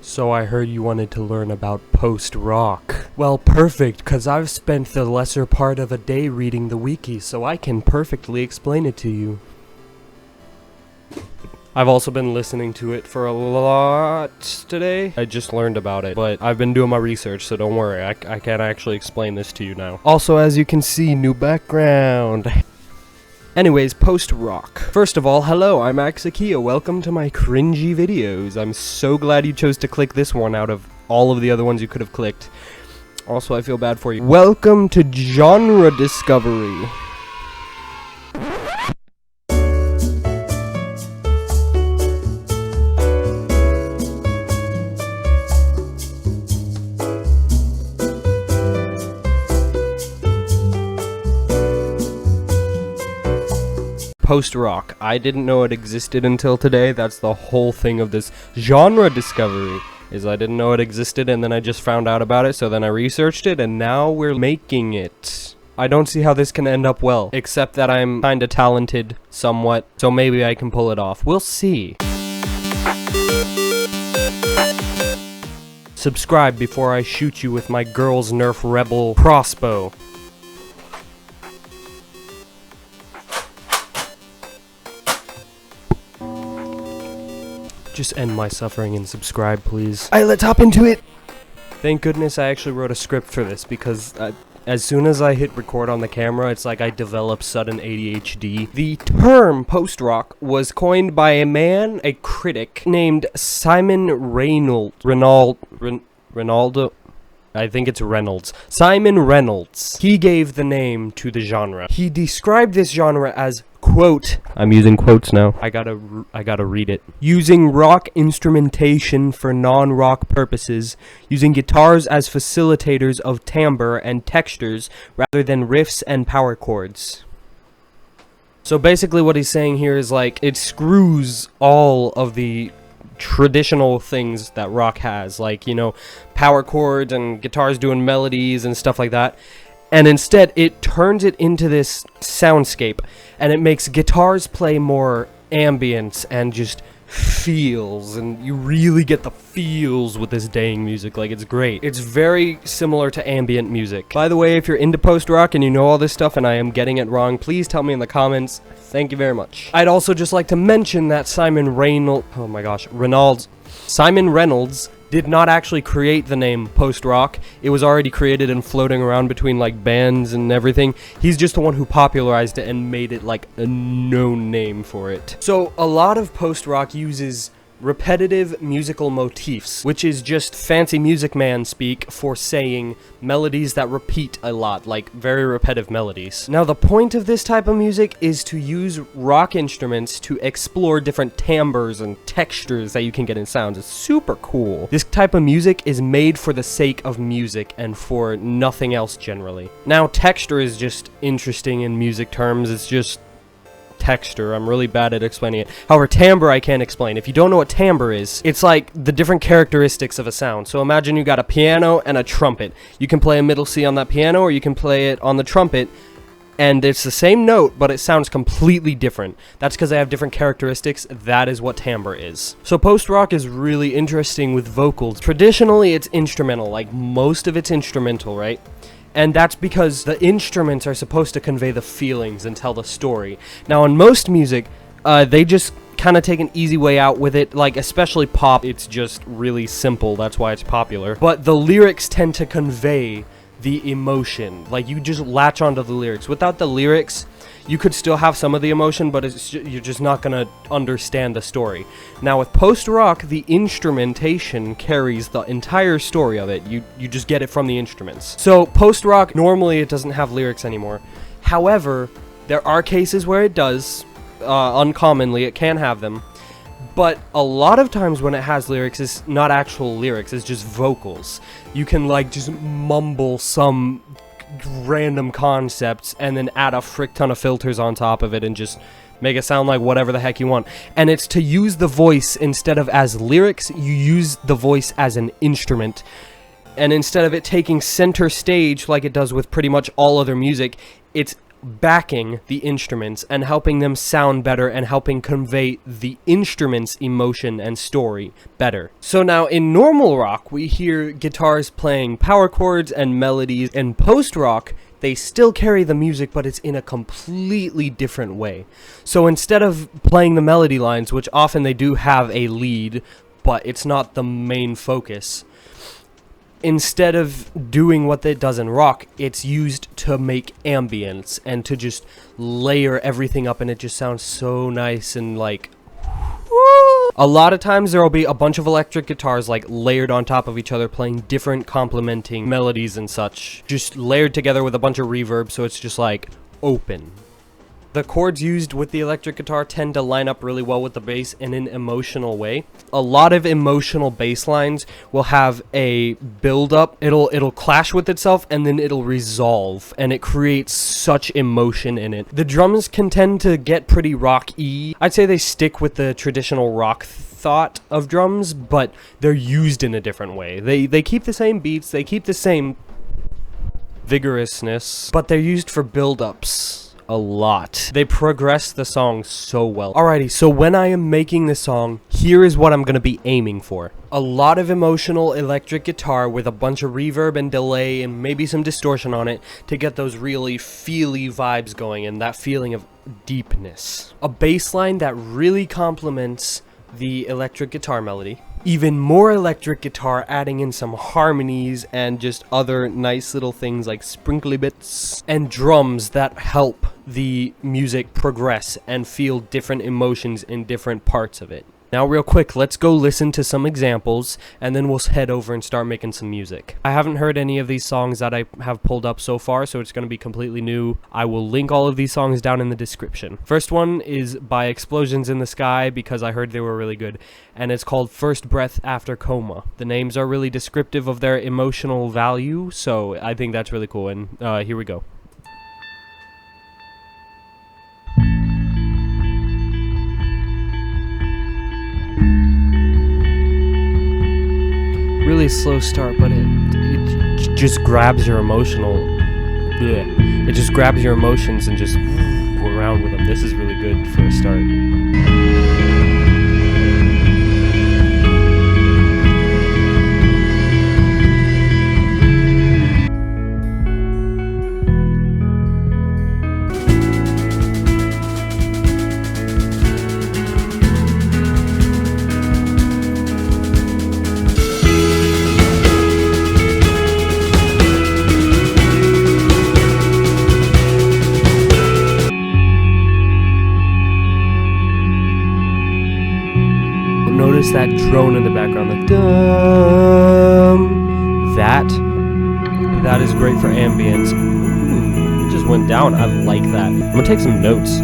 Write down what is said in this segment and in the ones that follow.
So I heard you wanted to learn about post-rock. Well, perfect, cause I've spent the lesser part of a day reading the wiki, so I can perfectly explain it to you. I've also been listening to it for a lot today. I just learned about it, but I've been doing my research, so don't worry, I can actually explain this to you now. Also, as you can see, new background. Anyways, post-rock. First of all, hello, I'm Axikia. Welcome to my cringy videos. I'm so glad you chose to click this one out of all of the other ones you could have clicked. Also, I feel bad for you. Welcome to genre discovery. Post-rock. I didn't know it existed until today. That's the whole thing of this genre discovery, is I didn't know it existed and then I just found out about it, so then I researched it and now we're making it. I don't see how this can end up well, except that I'm kinda talented somewhat, so maybe I can pull it off. We'll see. Subscribe before I shoot you with my Girls Nerf Rebel crossbow. Just end my suffering and subscribe, please. Alright, let's hop into it! Thank goodness I actually wrote a script for this, because as soon as I hit record on the camera, it's like I develop sudden ADHD. The term post-rock was coined by a man, a critic, named Simon Ronaldo. I think it's Reynolds. Simon Reynolds. He gave the name to the genre. He described this genre as, quote, I'm using quotes now. I gotta read it. Using rock instrumentation for non-rock purposes, using guitars as facilitators of timbre and textures rather than riffs and power chords. So basically what he's saying here is like, it screws all of the traditional things that rock has, like, you know, power chords and guitars doing melodies and stuff like that, and instead it turns it into this soundscape, and it makes guitars play more ambience and just feels, and you really get the feels with this dang music. Like, it's great. It's very similar to ambient music. By the way, if you're into post-rock and you know all this stuff and I am getting it wrong, please tell me in the comments. Thank you very much. I'd also just like to mention that Simon Reynolds did not actually create the name post-rock. It was already created and floating around between like bands and everything. He's just the one who popularized it and made it like a known name for it. So a lot of post-rock uses repetitive musical motifs, which is just fancy music man speak for saying melodies that repeat a lot, like very repetitive melodies. Now the point of this type of music is to use rock instruments to explore different timbres and textures that you can get in sounds. It's super cool. This type of music is made for the sake of music and for nothing else generally. Now texture is just interesting in music terms. It's just texture. I'm really bad at explaining it. However, timbre I can't explain. If you don't know what timbre is, it's like the different characteristics of a sound. So imagine you got a piano and a trumpet. You can play a middle C on that piano, or you can play it on the trumpet, and it's the same note, but it sounds completely different. That's because they have different characteristics. That is what timbre is. So post-rock is really interesting with vocals. Traditionally, it's instrumental. Like, most of it's instrumental, right? And that's because the instruments are supposed to convey the feelings and tell the story. Now, in most music, they just kind of take an easy way out with it. Like, especially pop, it's just really simple. That's why it's popular. But the lyrics tend to convey the emotion. Like, you just latch onto the lyrics. Without the lyrics, you could still have some of the emotion, but you're just not gonna understand the story. Now with post-rock, the instrumentation carries the entire story of it. You just get it from the instruments. So post-rock, normally it doesn't have lyrics anymore. However, there are cases where it does. Uncommonly, it can have them. But a lot of times when it has lyrics, it's not actual lyrics, it's just vocals. You can like just mumble some random concepts and then add a frick ton of filters on top of it and just make it sound like whatever the heck you want. And it's to use the voice instead of as lyrics, you use the voice as an instrument. And instead of it taking center stage like it does with pretty much all other music, it's backing the instruments and helping them sound better and helping convey the instruments' emotion and story better. So now in normal rock, we hear guitars playing power chords and melodies. In post-rock, they still carry the music, but it's in a completely different way. So instead of playing the melody lines, which often they do have a lead, but it's not the main focus, instead of doing what it does in rock, it's used to make ambience and to just layer everything up, and it just sounds so nice and like a lot of times there will be a bunch of electric guitars like layered on top of each other playing different complementing melodies and such, just layered together with a bunch of reverb, so it's just like open. The chords used with the electric guitar tend to line up really well with the bass in an emotional way. A lot of emotional bass lines will have a build-up. It'll clash with itself and then it'll resolve, and it creates such emotion in it. The drums can tend to get pretty rock-y. I'd say they stick with the traditional rock thought of drums, but they're used in a different way. They keep the same beats, they keep the same vigorousness, but they're used for build-ups a lot. They progress the song so well. Alrighty, so when I am making this song, here is what I'm gonna be aiming for. A lot of emotional electric guitar with a bunch of reverb and delay and maybe some distortion on it to get those really feely vibes going and that feeling of deepness. A bass line that really complements the electric guitar melody. Even more electric guitar, adding in some harmonies and just other nice little things like sprinkly bits, and drums that help the music progress and feel different emotions in different parts of it. Now real quick, let's go listen to some examples and then we'll head over and start making some music. I haven't heard any of these songs that I have pulled up so far, so it's going to be completely new. I will link all of these songs down in the description. First one is by Explosions in the Sky because I heard they were really good, and it's called First Breath After Coma. The names are really descriptive of their emotional value, so I think that's really cool, and here we go. Really slow start, but it just grabs your emotional. Bleh. It just grabs your emotions and just go around with them. This is really good for a start. Notice that drone in the background, the dum. That is great for ambience. Ooh, it just went down. I like that. I'm gonna take some notes.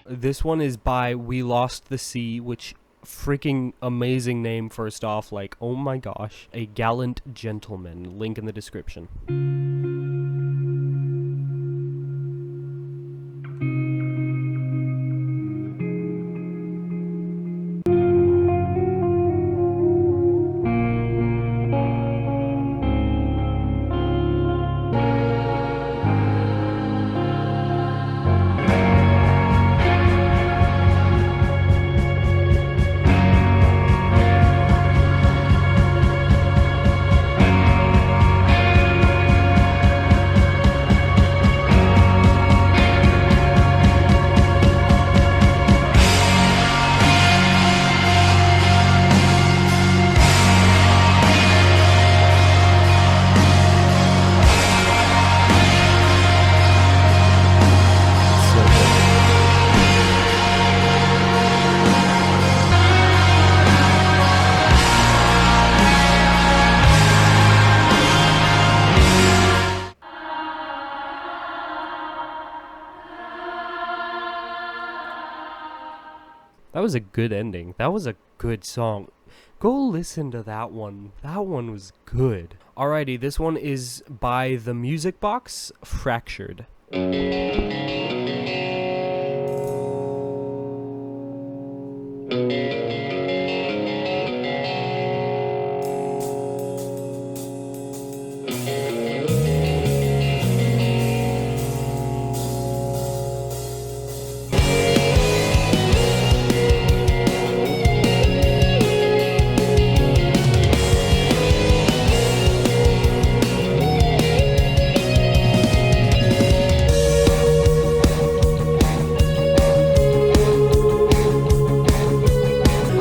This one is by We Lost the Sea, which freaking amazing name first off, like oh my gosh. A Gallant Gentleman, link in the description. That was a good ending. That was a good song. Go listen to that one. That one was good. Alrighty, this one is by the Music Box, Fractured.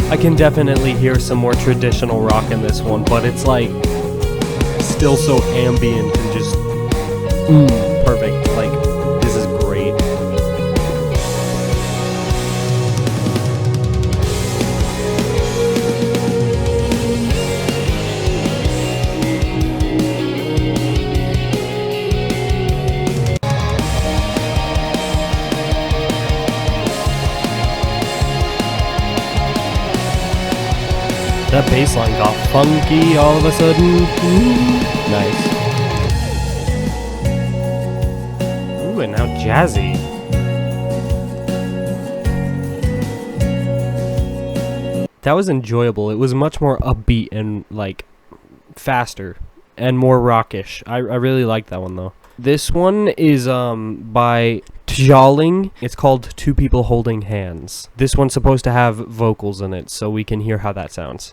I can definitely hear some more traditional rock in this one, but it's like still so ambient and just perfect. Like, this is great. That bass line got funky all of a sudden. Nice. Ooh, and now jazzy. That was enjoyable. It was much more upbeat and like faster and more rockish. I really like that one though. This one is by Tjaling. It's called Two People Holding Hands. This one's supposed to have vocals in it, so we can hear how that sounds.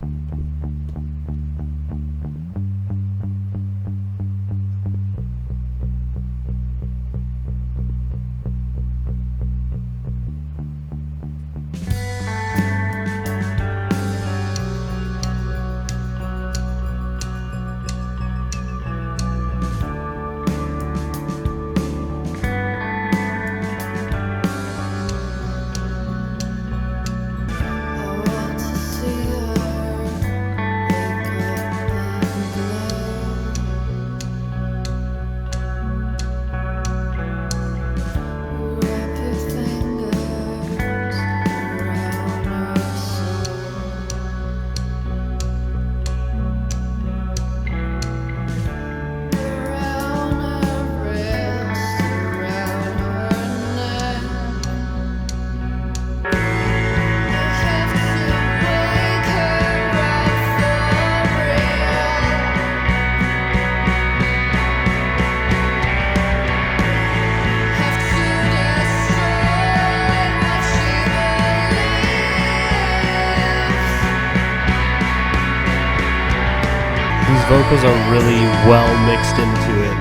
These vocals are really well mixed into it,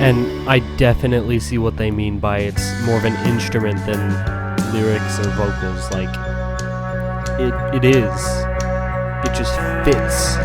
and I definitely see what they mean by it's more of an instrument than lyrics or vocals. Like, it is. It just fits.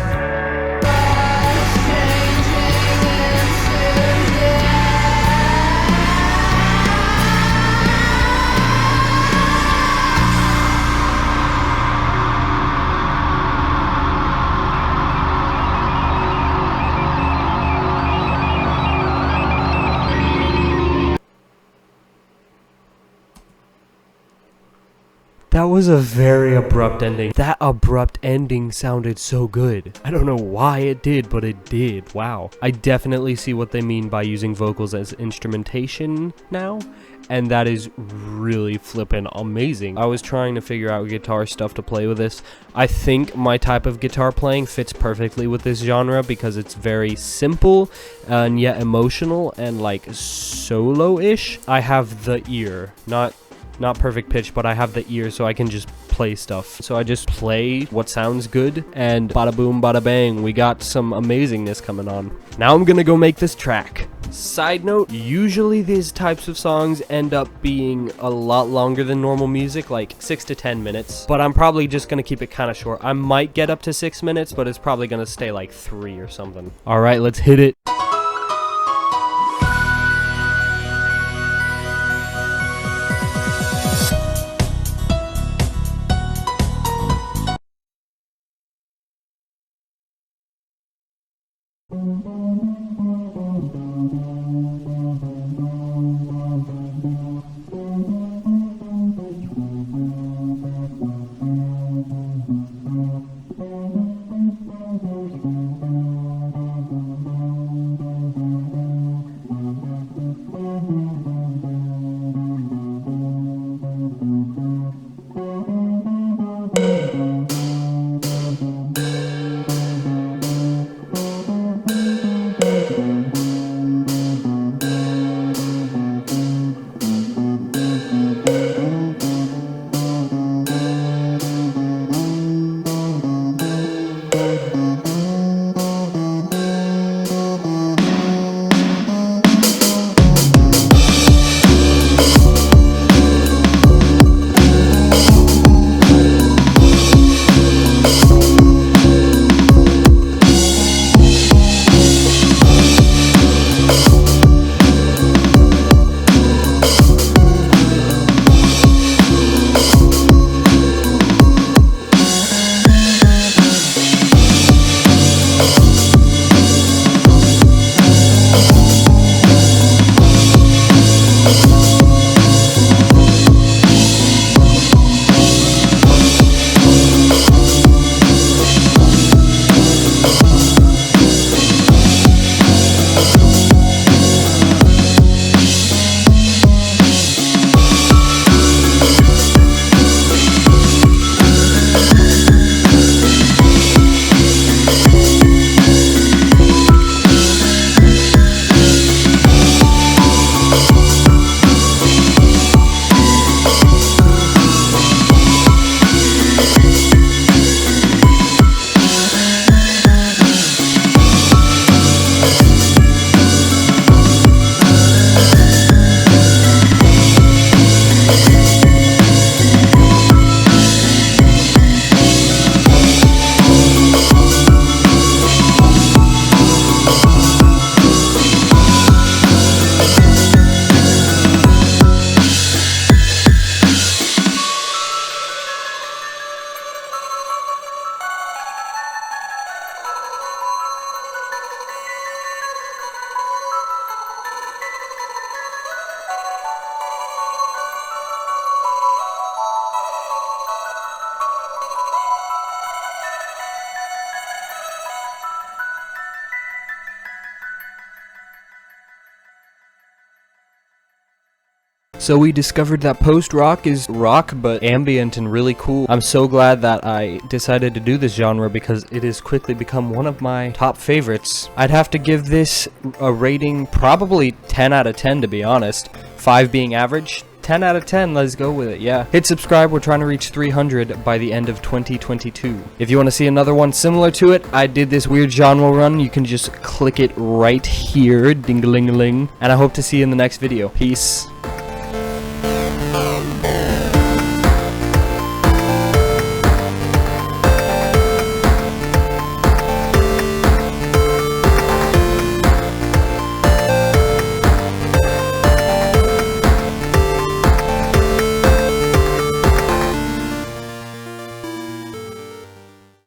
That was a very abrupt ending. That abrupt ending sounded so good. I don't know why it did, but it did. Wow. I definitely see what they mean by using vocals as instrumentation now, and that is really flippin' amazing. I was trying to figure out guitar stuff to play with this. I think my type of guitar playing fits perfectly with this genre because it's very simple and yet emotional and like solo-ish. I have the ear, not perfect pitch, but I have the ear so I can just play stuff. So I just play what sounds good, and bada boom, bada bang, we got some amazingness coming on. Now I'm gonna go make this track. Side note, usually these types of songs end up being a lot longer than normal music, like 6 to 10 minutes, but I'm probably just gonna keep it kind of short. I might get up to 6 minutes, but it's probably gonna stay like 3 or something. Alright, let's hit it. So we discovered that post-rock is rock but ambient and really cool. I'm so glad that I decided to do this genre because it has quickly become one of my top favorites. I'd have to give this a rating probably 10 out of 10 to be honest. 5 being average. 10 out of 10, let's go with it, yeah. Hit subscribe, we're trying to reach 300 by the end of 2022. If you want to see another one similar to it, I did this weird genre run, you can just click it right here, ding-a-ling-a-ling, and I hope to see you in the next video. Peace.